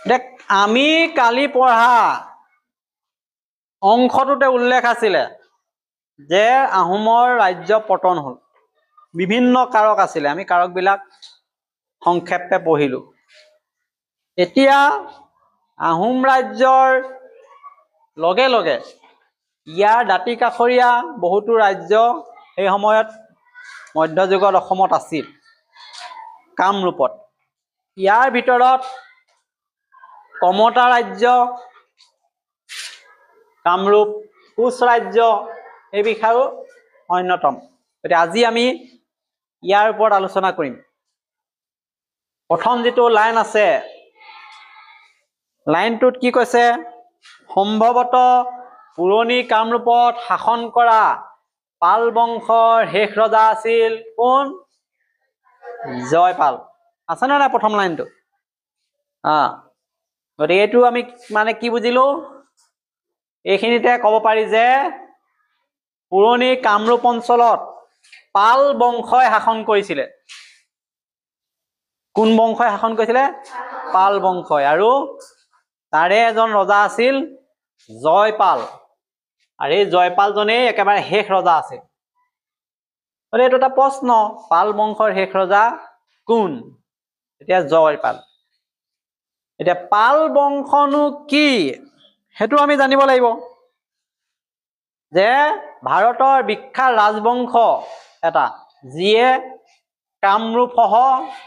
দেখ আমি কালি পঢ়া অংশটোতে উল্লেখ আছিলে যে আহোমৰ ৰাজ্য পতন হ'ল বিভিন্ন কাৰক আছিলে আমি কাৰকবিলাক সংক্ষেপে পঢ়িলো এতিয়া আহোম ৰাজ্যৰ লগে লগে ইয়াৰ দাঁতি কাষৰীয়া বহুতো ৰাজ্য সেই সময়ত মধ্যযুগত অসমত আছিল কামৰূপত ইয়াৰ ভিতৰত কমতা ৰাজ্য কামৰূপ কোচ ৰাজ্য এই বিষয়েও অন্যতম গতিকে আজি আমি ইয়াৰ ওপৰত আলোচনা কৰিম প্ৰথম যেটো লাইন আছে লাইনটোত কি কৈছে সম্ভৱত পুৰণি কামৰূপত শাসন কৰা পাল বংশৰ শেষ ৰজা আছিল কোন জয়পাল আছে না না প্ৰথম লাইনটো গতিকে এইটো আমি মানে কি বুজিলো এইখিনিতে ক'ব পাৰি যে পুৰণি কামৰূপ অঞ্চলত পাল বংশই শাসন কৰিছিলে কোন বংশই শাসন কৰিছিলে পাল বংশই আৰু তাৰে এজন ৰজা আছিল জয়পাল আৰু এই জয়পালজনেই একেবাৰে শেষ ৰজা আছিল এইটো এটা প্ৰশ্ন পাল বংশৰ শেষ ৰজা কোন এতিয়া জয়পাল এতিয়া পাল বংশনো কি হেতু আমি জানিব লাগিব যে ভাৰতৰ বিখ্যাত ৰাজবংশ এটা যিয়ে কামৰূপ সহ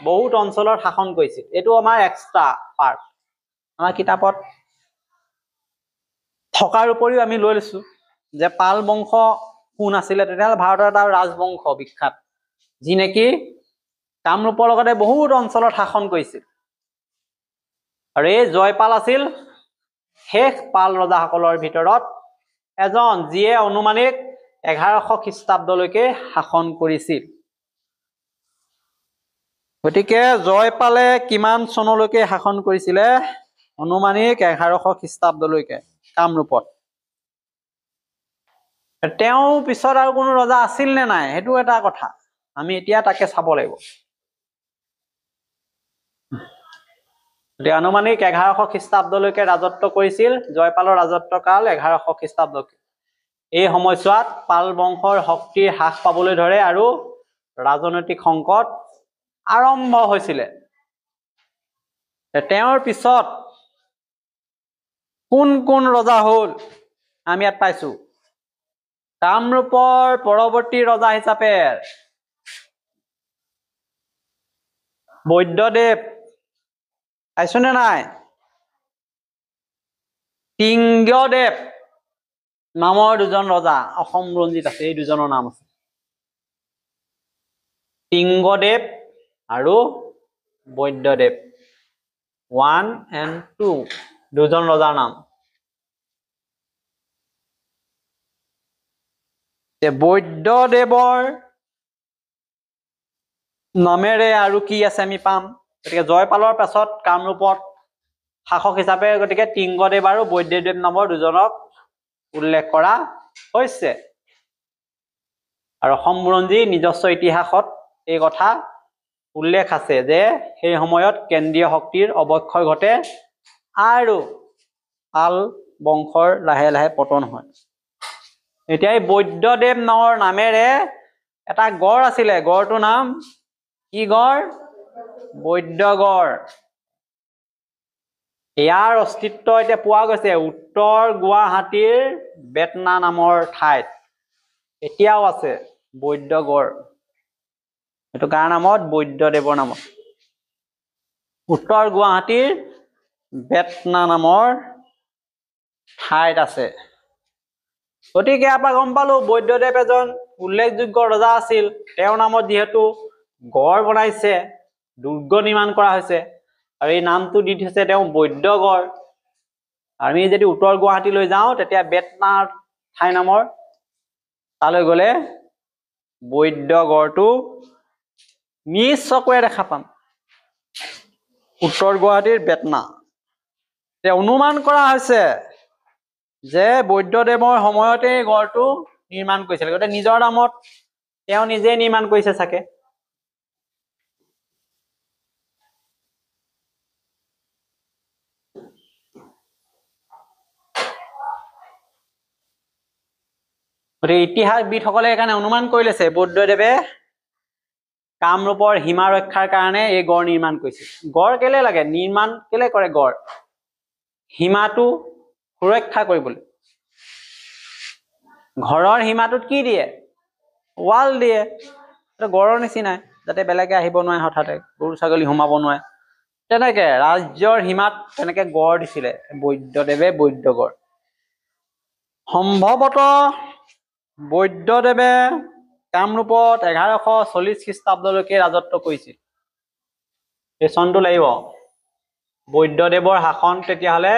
বহুত অঞ্চলত শাসন কৰিছিল এইটো আমাৰ এক্সট্ৰা পাৰ্ট আমাৰ কিতাপত থকাৰ উপৰিও আমি লৈ লৈছো যে পাল বংশ কোন আছিলে তেতিয়াহ'লে ভাৰতৰ এটা ৰাজবংশ বিখ্যাত যি নেকি কামৰূপৰ লগতে বহুত অঞ্চলত শাসন কৰিছিল আৰু এই জয়পাল আছিল শেষ পাল ৰজাসকলৰ ভিতৰত এজন যিয়ে অনুমানিক 1100 খ্ৰীষ্টাব্দলৈকে শাসন কৰিছিল গতিকে জয়পালে কিমান চনলৈকে শাসন কৰিছিলে অনুমানিক 1100 খ্ৰীষ্টাব্দলৈকে কামৰূপত তেওঁ পিছত আৰু কোনো ৰজা আছিল নে নাই হেতু এটা কথা আমি এতিয়া তাকে চাব লাগিব আনুমানিক 1100 খ্ৰীষ্টাব্দলৈকে ৰাজত্ব কৰিছিল জয়পালৰ ৰাজত্ব কাল 1100 খ্ৰীষ্টাব্দলৈকে এই সময়ছোৱাত পাল বংশৰ শক্তি হ্ৰাস পাবলৈ ধৰে আৰু ৰাজনৈতিক সংকট আৰম্ভ হৈছিলে তেওঁৰ পিছত কোন কোন ৰজা হ'ল আমি ইয়াত পাইছো কামৰূপৰ পৰৱৰ্তী ৰজা হিচাপে বৈদ্যদেৱ আইছনে নাই সিংহদেৱ নামৰ দুজন ৰজা অসম ৰঞ্জিত আছে এই দুজনৰ নাম আছে সিংহদেৱ আৰু বৈদ্যদেৱ 1 and 2 দুজন ৰজাৰ নাম বৈদ্যদেৱৰ নামেৰে আৰু কি আছে আমি পাম গতিকে জয়পালৰ পাছত কামৰূপত শাসক হিচাপে গতিকে সিংহদেৱ আৰু বৈদ্যদেৱ নামৰ দুজনক উল্লেখ কৰা হৈছে আৰু অসম বুৰঞ্জীৰ নিজস্ব ইতিহাসত এই কথা উল্লেখ আছে যে সেই সময়ত কেন্দ্ৰীয় শক্তিৰ অৱক্ষয় ঘটে আৰু পাল বংশৰ লাহে লাহে পতন হয় এতিয়া এই বৈদ্যদেৱ নামৰ নামেৰে এটা গড় আছিলে গড়টোৰ নাম কি গড় বৈদ্যগড় ইয়াৰ অস্তিত্ব এতিয়া পোৱা গৈছে উত্তৰ গুৱাহাটীৰ বেতনা নামৰ ঠাইত এতিয়াও আছে বৈদ্যগড় এটো কাৰ নামত বৈদ্যদেৱৰ নামত উত্তৰ গুৱাহাটীৰ বেতনা নামৰ ঠাইত আছে গতিকে আপা গম পালো বৈদ্যদেৱ এজন উল্লেখযোগ্য ৰজা আছিল তেওঁৰ নামত যেহেতু গড় বনাইছে দুৰ্গ নিৰ্মাণ কৰা হৈছে আৰু এই নামটো দি থৈছে তেওঁ বৈদ্যগড় আমি যদি উত্তৰ গুৱাহাটী লৈ যাওঁ তেতিয়া বেতনা ঠাই নামৰ তালৈ গলে বৈদ্যগড়টো নিজ চকুৰে দেখা পাম উত্তৰ গুৱাহাটীৰ বেতনা অনুমান কৰা হৈছে যে বৈদ্যদেৱৰ সময়তে গড়টো নিৰ্মাণ কৰিছিল গতে নিজৰ নামত তেওঁ নিজে নিৰ্মাণ কৰিছে থাকে গতিকে ইতিহাসবিদসকলে সেইকাৰণে অনুমান কৰি লৈছে বুদ্ধদেৱে কামৰূপৰ সীমা ৰক্ষাৰ কাৰণে এই গড় নিৰ্মাণ কৰিছিল। গড় কেলে লাগে, নিৰ্মাণ কেলে কৰে গড়? সীমাটো সুৰক্ষা কৰিবলৈ। ঘৰৰ সীমাটোত কি দিয়ে? ৱাল দিয়ে। গড়ৰ নিচিনাই, যাতে বেলেগে আহিব নোৱাৰে, হঠাতে গৰু ছাগলী সোমাব নোৱাৰে। তেনেকে ৰাজ্যৰ সীমাত তেনেকে গড় দিছিলে বৈদ্যদেৱে, বৈদ্যগড়। সম্ভৱতঃ বৈদ্যদেৱে কামৰূপত 1140 খ্ৰীষ্টাব্দলৈকে ৰাজত্ব কৰিছিল। এই চনটো লাগিব। বৈদ্যদেৱৰ শাসন তেতিয়াহ'লে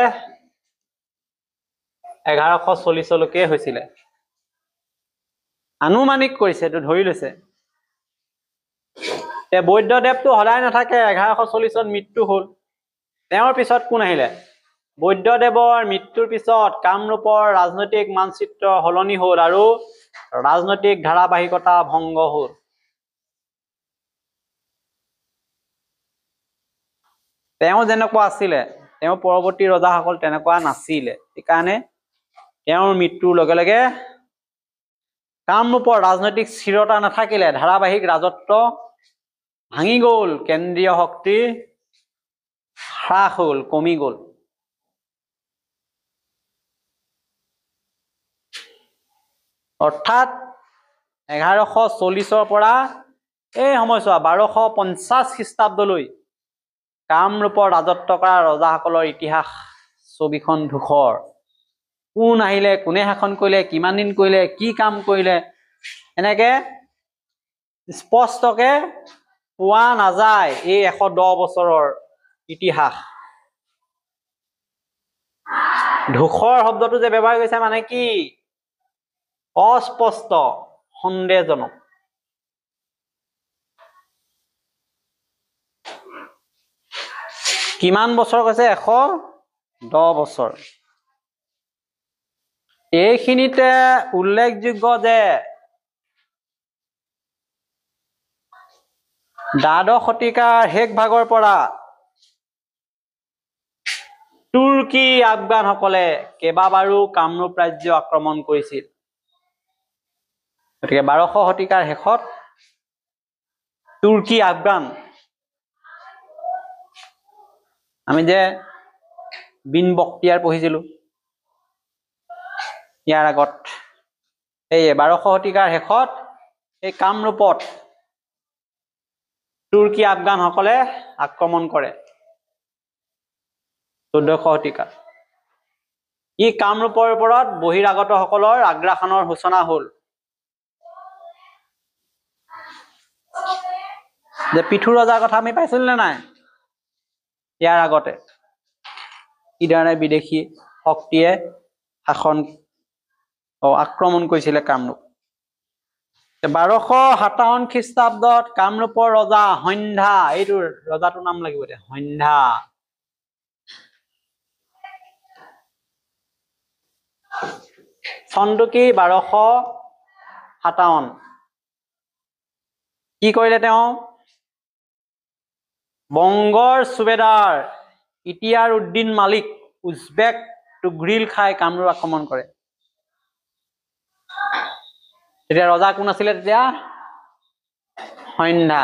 1140লৈকে হৈছিলে। আনুমানিক কৰিছে, এইটো ধৰি লৈছে। বৈদ্যদেৱটো সদায় নাথাকে, 1140ত মৃত্যু হ'ল। তেওঁৰ পিছত কোন আহিলে? বৈদ্যদেৱৰ মৃত্যুৰ পিছত কামৰূপৰ ৰাজনৈতিক মানচিত্ৰ সলনি হ'ল আৰু ৰাজনৈতিক ধাৰাবাহিকতা ভংগ হ'ল। তেওঁ যেনেকুৱা আছিলে, তেওঁ পৰৱৰ্তী ৰজাসকল তেনেকুৱা নাছিলে। সেইকাৰণে তেওঁৰ মৃত্যুৰ লগে লগে কামৰূপৰ ৰাজনৈতিক স্থিৰতা নাথাকিলে, ধাৰাবাহিক ৰাজত্ব ভাঙি গ'ল, কেন্দ্ৰীয় শক্তি হ্ৰাস হ'ল, কমি গ'ল। অৰ্থাৎ 1140ৰ পৰা এই সময়ছোৱা 1250 খ্ৰীষ্টাব্দলৈ কামৰূপৰ ৰাজত্ব কৰা ৰজাসকলৰ ইতিহাস ছবিখন ধূসৰ। কোন আহিলে, কোনে শাসন কৰিলে, কিমান দিন কৰিলে, কি কাম কৰিলে, এনেকে স্পষ্টকে পোৱা নাযায় এই 110 বছৰৰ ইতিহাস। ধূসৰ শব্দটো যে ব্যৱহাৰ কৰিছে মানে কি? অস্পষ্ট, সন্দেহজনক। কিমান বছৰ কৈছে? 110 বছৰ। এইখিনিতে উল্লেখযোগ্য যে দ্বাদশ শতিকাৰ শেষ ভাগৰ পৰা তুৰ্কী আফগানসকলে কেইবাবাৰো কামৰূপ ৰাজ্য আক্ৰমণ কৰিছিল। গতিকে 12শ শতিকাৰ শেষত তুৰ্কী আফগান, আমি যে বিন বক্তিয়াৰ পঢ়িছিলো ইয়াৰ আগত, এই 12শ শতিকাৰ শেষত এই কামৰূপত তুৰ্কী আফগানসকলে আক্ৰমণ কৰে। 14শ শতিকাত ই কামৰূপৰ ওপৰত বহিৰাগতসকলৰ আগ্ৰাসনৰ সূচনা হ'ল। যে পৃথু ৰজাৰ কথা আমি পাইছিলো নে নাই ইয়াৰ আগতে? কিধৰণে বিদেশী শক্তিয়ে আক্ৰমণ কৰিছিলে কামৰূপ। 1257 খ্ৰীষ্টাব্দত কামৰূপৰ ৰজা সন্ধ্যা, এইটো ৰজাটোৰ নাম লাগিব এতিয়া, সন্ধ্যা। চনটো কি? 1257। কি কৰিলে তেওঁ? বংগৰ সুবেদাৰ ইতিয়াৰ উদ্দিন মালিক উজবেক তুঘ্ৰীল খাই কামৰূপ আক্ৰমণ কৰে। তেতিয়া ৰজা কোন আছিলে? তেতিয়া সন্ধ্যা।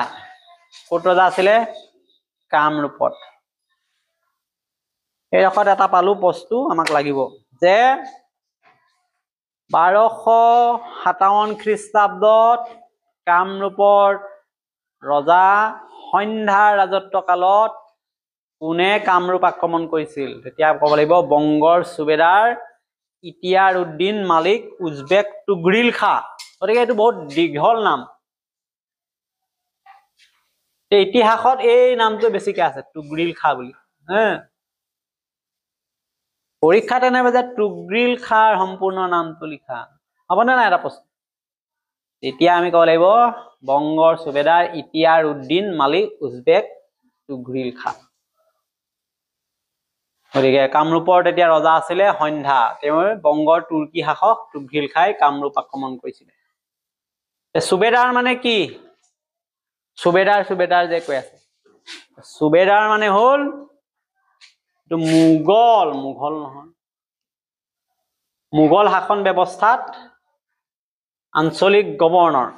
ক'ত ৰজা আছিলে? কামৰূপত। এই ৰকত এটা পালো বস্তু আমাক লাগিব যে 1257 খ্ৰীষ্টাব্দত কামৰূপৰ ৰজা সন্ধ্যাৰ ৰাজত্ব কালত কোনে কামৰূপ আক্ৰমণ কৰিছিল? তেতিয়া ক'ব লাগিব বংগৰ সুবেদাৰ ইতিয়াৰ উদ্দিন মালিক উজবেক তুঘ্ৰীল খা। গতিকে এইটো বহুত দীঘল নাম। ইতিহাসত এই নামটো বেছিকে আছে, তুঘ্ৰীল খা বুলি। পৰীক্ষাত এনেবে যে তুঘ্ৰীল খাৰ সম্পূৰ্ণ নামটো লিখা হ'বনে নাই এটা প্ৰশ্ন? এতিয়া আমি ক'ব লাগিব বংগৰ সুবেদাৰ ইতিয়াৰ উদ্দিন মালিক উজবেক তুঘ্ৰীল খা। গতিকে কামৰূপৰ তেতিয়া ৰজা আছিলে সন্ধ্যা। তেওঁ বংগৰ তুৰ্কী শাসক তুঘ্ৰীল খাই কামৰূপ আক্ৰমণ কৰিছিলে। সুবেদাৰ মানে কি? সুবেদাৰ যে কৈ আছে, সুবেদাৰ মানে হ'ল মোগল নহয়, মোগল শাসন ব্যৱস্থাত আঞ্চলিক গভৰ্ণৰ,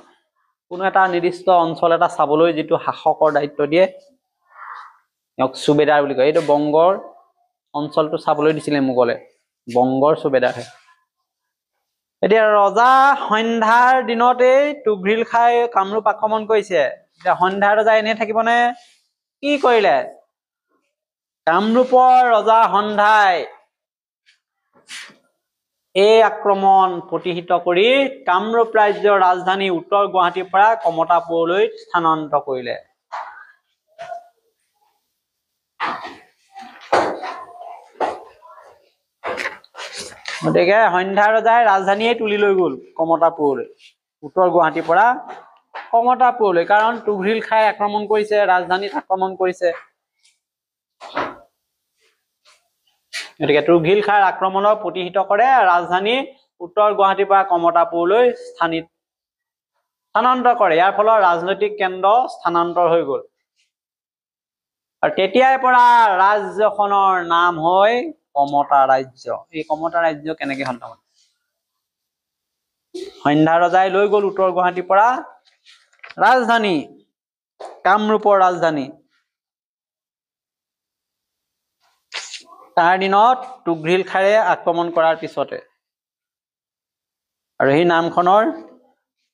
কোনো এটা নিৰ্দিষ্ট অঞ্চল এটা চাবলৈ যিটো শাসকৰ দায়িত্ব দিয়ে ইয়াক সুবেদাৰ বুলি কয়। এইটো বংগৰ অঞ্চলটো চাবলৈ দিছিলে মোগলে, বংগৰ সুবেদাৰ। এতিয়া ৰজা সন্ধ্যাৰ দিনতেই তুঘ্ৰীল খাই কামৰূপ আক্ৰমণ কৰিছে। এতিয়া সন্ধ্যাৰ ৰজা এনে থাকিবনে? কি কৰিলে? কামৰূপৰ ৰজা সন্ধ্যাই এই আক্ৰমণ প্ৰতিহত কৰি কামৰূপ ৰাজ্যৰ ৰাজধানী উত্তৰ গুৱাহাটীৰ পৰা কমতাপুৰলৈ স্থানান্তৰ কৰিলে। গতিকে সন্ধ্যা ৰজাই ৰাজধানীয়ে তুলি লৈ গ'ল কমতাপুৰলৈ, উত্তৰ গুৱাহাটীৰ পৰা কমতাপুৰলৈ, কাৰণ তুঘ্ৰীল খাই আক্ৰমণ কৰিছে, ৰাজধানীত আক্ৰমণ কৰিছে। গতিকে তুঘ্ৰীল খাইৰ আক্ৰমণক প্ৰতিহত কৰে, ৰাজধানী উত্তৰ গুৱাহাটীৰ পৰা কমতাপুৰলৈ স্থানান্তৰ কৰে। ইয়াৰ ফলত ৰাজনৈতিক কেন্দ্ৰ স্থানান্তৰ হৈ গ'ল। আৰু তেতিয়াৰ পৰা ৰাজ্যখনৰ নাম হয় কমতা ৰাজ্য। এই কমতা ৰাজ্য কেনেকে হ'ল? সন্ধ্যা ৰজাই লৈ গ'ল উত্তৰ গুৱাহাটীৰ পৰা ৰাজধানী, কামৰূপৰ ৰাজধানী। তাৰ দিনত তুঘ্ৰীল খাইয়ে আক্ৰমণ কৰাৰ পিছতে, আৰু সেই নামখনৰ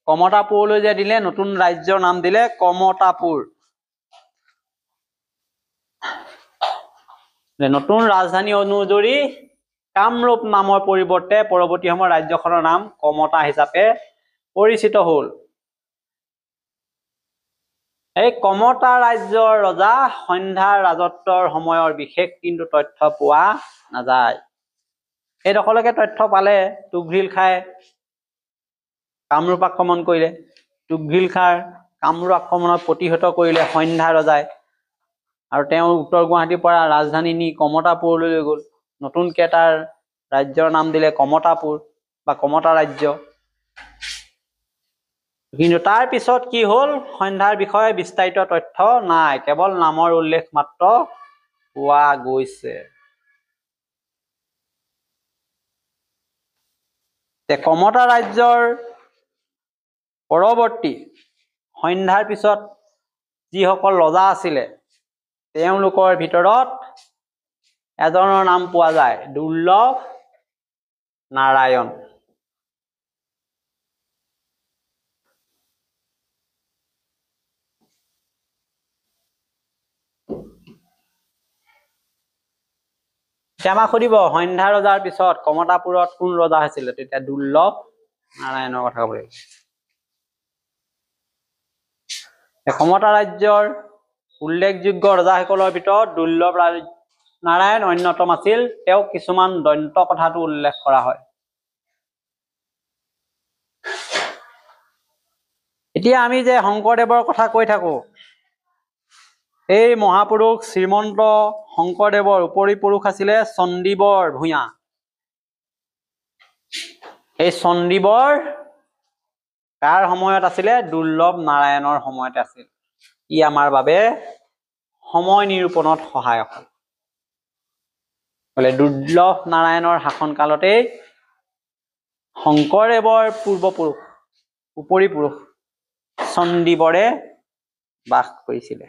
কমতাপুৰলৈ যে দিলে, নতুন ৰাজ্যৰ নাম দিলে কমতাপুৰ। নতুন ৰাজধানী অনুযায়ী কামৰূপ নামৰ পৰিৱৰ্তে পৰৱৰ্তী সময়ত ৰাজ্যখনৰ নাম কমতা হিচাপে পৰিচিত হ'ল। এই কমতা ৰাজ্যৰ ৰজা সন্ধ্যাৰ ৰাজত্বৰ সময়ৰ বিশেষ কিন্তু তথ্য পোৱা নাযায়। এইডোখৰলৈকে তথ্য পালে, তুঘ্ৰীল খাই কামৰূপ আক্ৰমণ কৰিলে, তুঘ্ৰীল খাইৰ কামৰূপ আক্ৰমণক প্ৰতিহত কৰিলে সন্ধ্যা ৰজাই, আৰু তেওঁ উত্তৰ গুৱাহাটীৰ পৰা ৰাজধানী নি কমতাপুৰলৈ লৈ গ'ল। নতুনকৈ তাৰ ৰাজ্যৰ নাম দিলে কমতাপুৰ বা কমতা ৰাজ্য। কিন্তু তাৰ পিছত কি হ'ল? সন্ধ্যাৰ বিষয়ে বিস্তাৰিত তথ্য নাই, কেৱল নামৰ উল্লেখ মাত্ৰ পোৱা গৈছে। কমতা ৰাজ্যৰ পৰৱৰ্তী সন্ধ্যাৰ পিছত যিসকল ৰজা আছিলে, তেওঁলোকৰ ভিতৰত এজনৰ নাম পোৱা যায়, দুৰ্লভ নাৰায়ণ। এতিয়া আমাক সুধিব সন্ধ্যা ৰজাৰ পিছত কমতাপুৰত কোন ৰজা হৈছিলে, তেতিয়া দুৰ্লভ নাৰায়ণৰ কথা ক'ব লাগিব। কমতা ৰাজ্যৰ উল্লেখযোগ্য ৰজাসকলৰ ভিতৰত দুৰ্লভ নাৰায়ণ অন্যতম আছিল। তেওঁক কিছুমান দন্ত কথাটো উল্লেখ কৰা হয়। এতিয়া আমি যে শংকৰদেৱৰ কথা কৈ থাকো, এই মহাপুৰুষ শ্ৰীমন্ত শংকৰদেৱৰ উপৰি পুৰুষ আছিলে চণ্ডীবৰ ভূঞা। এই চণ্ডীবৰ কাৰ সময়ত আছিলে? দুৰ্লভ নাৰায়ণৰ সময়তে আছিল। ই আমাৰ বাবে সময় নিৰূপণত সহায়ক হয়। বোলে দুৰ্লভ নাৰায়ণৰ শাসন কালতেই শংকৰদেৱৰ পূৰ্বপুৰুষ, উপৰি পুৰুষ চণ্ডীবৰে বাস কৰিছিলে।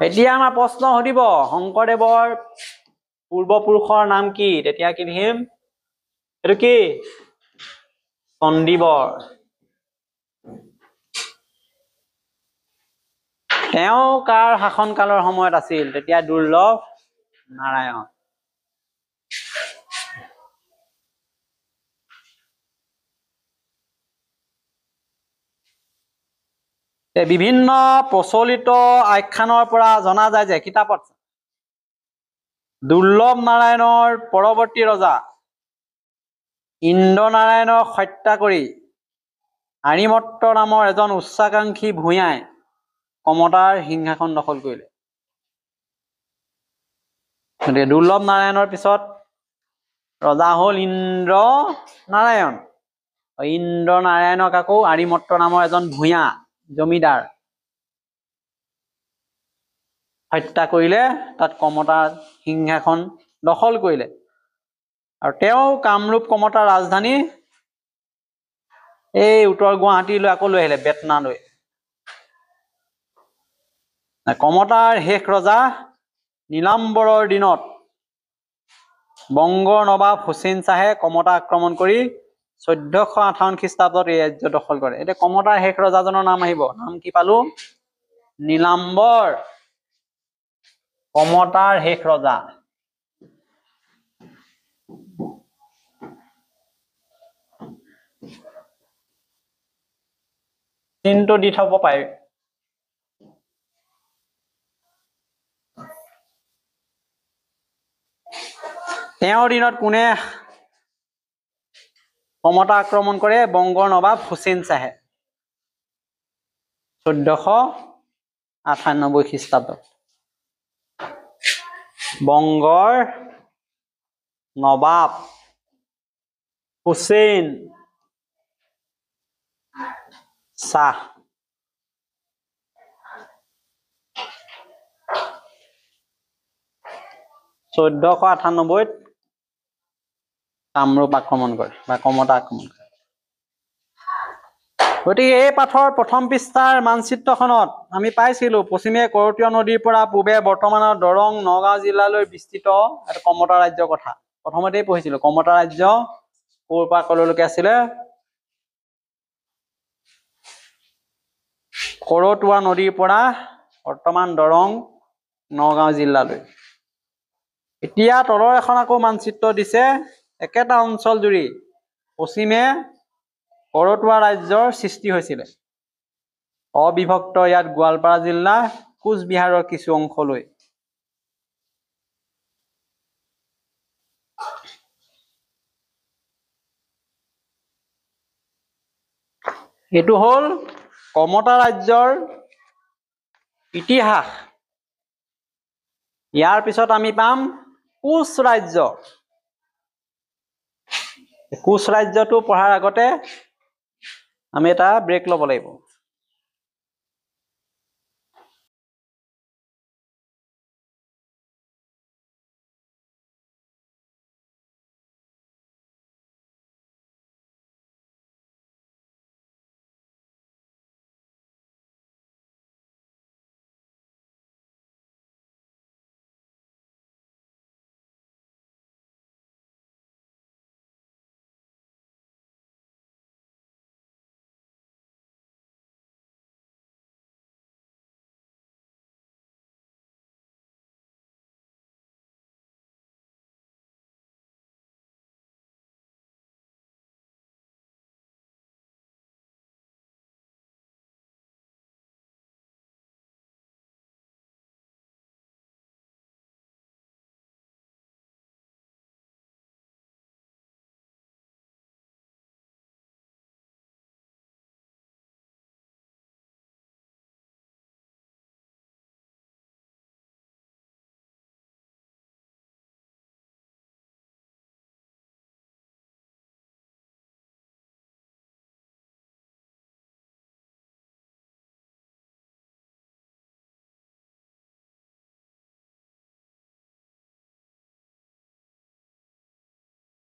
এতিয়া আমাৰ প্ৰশ্ন সুধিব, শংকৰদেৱৰ পূৰ্বপুৰুষৰ নাম কি? তেতিয়া কি লিখিম? এইটো কি? চণ্ডীবৰ। তেওঁ কাৰ শাসন কালৰ সময়ত আছিল? তেতিয়া দুৰ্লভ নাৰায়ণ। বিভিন্ন প্ৰচলিত আখ্যানৰ পৰা জনা যায় যে কিতাপত দুৰ্লভ নাৰায়ণৰ পৰৱৰ্তী ৰজা ইন্দ্ৰনাৰায়ণক হত্যা কৰি আৰিমত্ত নামৰ এজন উচ্চাকাংক্ষী ভূঞাই কমতাৰ সিংহাসন দখল কৰিলে। গতিকে দুৰ্লভ নাৰায়ণৰ পিছত ৰজা হ'ল ইন্দ্ৰনাৰায়ণ। ইন্দ্ৰনাৰায়ণক আকৌ আৰিমত্ত নামৰ এজন ভূঞা জমিদাৰ হত্যা কৰিলে, তাত কমতাৰ সিংহাসন দখল কৰিলে। আৰু তেওঁ কামৰূপ কমতাৰ ৰাজধানী এই উত্তৰ গুৱাহাটীলৈ আকৌ লৈ আহিলে বেতনালৈ। কমতাৰ শেষ ৰজা নীলাম্বৰৰ দিনত বংগৰ নবাব হুছেইন শ্বাহে কমতা আক্ৰমণ কৰি 1458 খ্ৰীষ্টাব্দত এই ৰাজ্য দখল কৰে। এতিয়া কমতাৰ শেষ ৰজাজনৰ নাম আহিব, নাম কি পালো? নীলাম্বৰ। কমতাৰ শেষ ৰজা। চিনটো দি থব পাৰে। তেওঁৰ দিনত কোনে কমতা আক্ৰমণ কৰে? বংগৰ নবাব হুছেইন শ্বাহে 1498 খ্ৰীষ্টাব্দত। বংগৰ নবাব হুছেইন শ্বাহ কামৰূপ আক্ৰমণ কৰে বা কমতা আক্ৰমণ কৰে। গতিকে এই পাঠৰ প্ৰথম পৃষ্ঠাৰ মানচিত্ৰখনত আমি পাইছিলো পশ্চিমে কৰতীয় নদীৰ পৰা পূবে বৰ্তমানৰ দৰং নগাঁও জিলালৈ বিস্তৃত এটা কমতা ৰাজ্যৰ কথা প্ৰথমতেই পঢ়িছিলো। কমতা ৰাজ্য ক'ৰ পৰা ক'লৈকে আছিলে? কৰতোৱা নদীৰ পৰা বৰ্তমান দৰং নগাঁও জিলালৈ। এতিয়া তলৰ এখন আকৌ মানচিত্ৰ দিছে, একেটা অঞ্চল জুৰি পশ্চিমে কৰতোৱা ৰাজ্যৰ সৃষ্টি হৈছিলে। অবিভক্ত ইয়াত গোৱালপাৰা জিলা, কোচবিহাৰৰ কিছু অংশলৈ। এইটো হ'ল কমতা ৰাজ্যৰ ইতিহাস। ইয়াৰ পিছত আমি পাম কোচ ৰাজ্য। কোচ ৰাজ্যটো পঢ়াৰ আগতে আমি এটা ব্ৰেক ল'ব লাগিব।